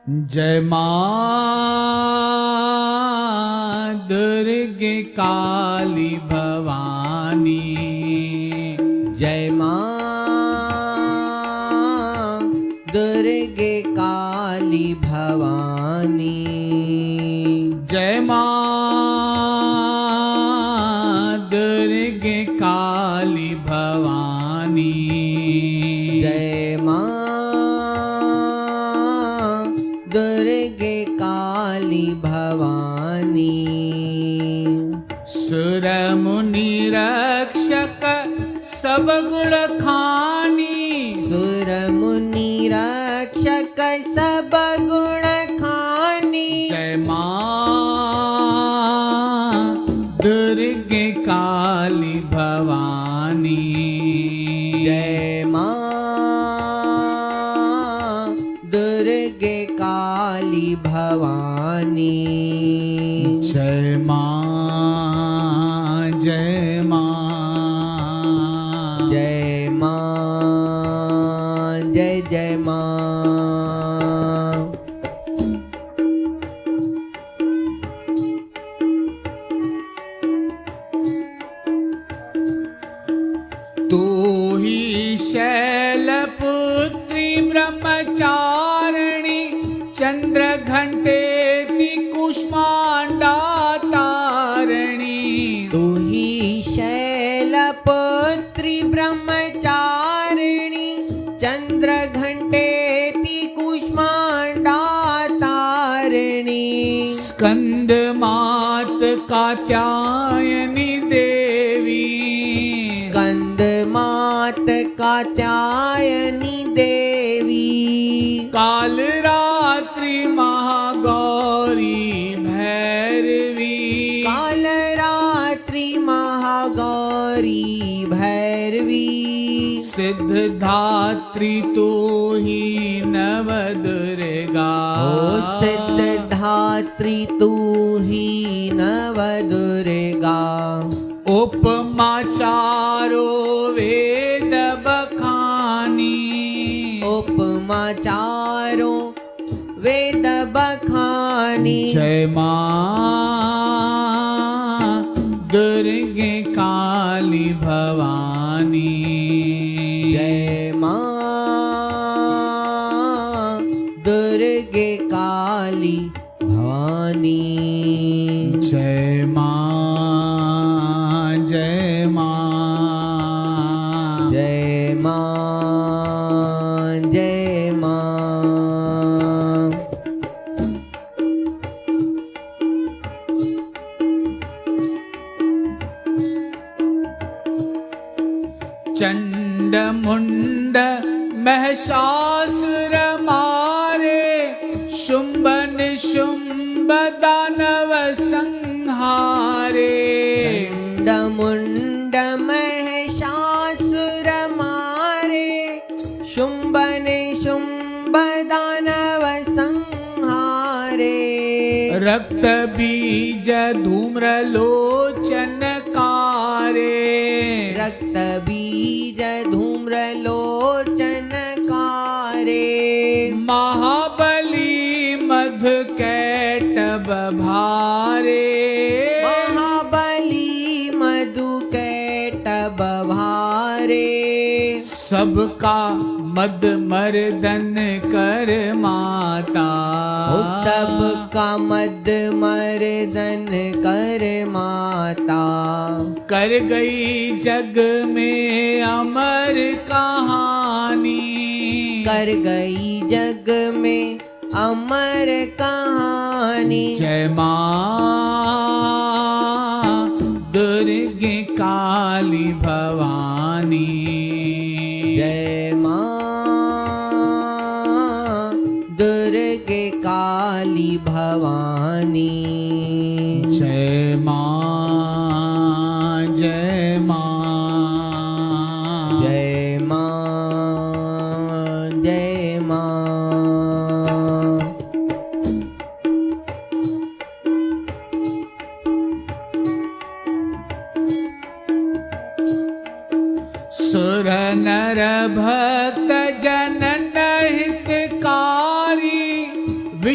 जय मां दुर्गे काली भवानी। जय मां दुर्गे काली भवानी। जय मां दुर्गे काली भवानी। जय मां दुर्गे काली भवानी। सुर मुनि रक्षक सब गुण खानी। सुर मुनि रक्षक सब गुण खानी। जय मां दुर्गे काली भवानी। जय मां दुर्गे काली भवानी। जय मां जय मां। जय मां जय जय मां। तू ही शैलपुत्री ब्रह्मचारिणी चंद्र घंटेति कुष्मांडा तारिणी। तू ही शैलपुत्री ब्रह्मचारिणी चंद्र घंटेति कुष्मांडा तारिणी। स्कंद मात कात्यायनी देवी। स्कंद मात कात्यायनी देवी। काल रात्रि महागौरी भैरवी। काल रात्रि महागौरी भैरवी। सिद्धधात्री तू ही नव दुर्गा। ओ सिद्धधात्री तू ही नव दुर्गा। उपमा चारो वेद बखानी। उपमा चारो वेद बखानी। जय मां दुर्गे काली भवानी। जय मां दुर्गे काली भवानी। जय मां जय मां। जय मां जय मां। चंड मुंड महिषासुर मारे। शुंभ निशुंभ दानव संहारे। चंड मुंड महिषासुर मारे। शुंभ निशुंभ दानव संहारे। रक्त बीज धूम्र लोचन कारे। रक्त बीज धूम्र लोचन कारे। महाबली मधु कैटभ भारे। महाबली मधु कैटभ भारे। सबका मद मर्दन कर माता। सबका मद मर्दन कर माता। कर गई जग में अमर कहानी। कर गई जग में अमर कहानी। जय मां दुर्गे काली भवानी। जय मां दुर्गे काली भवानी। जय मां जय मां। जय मां जय मां। सुर नर भक्त जनन हितकारी।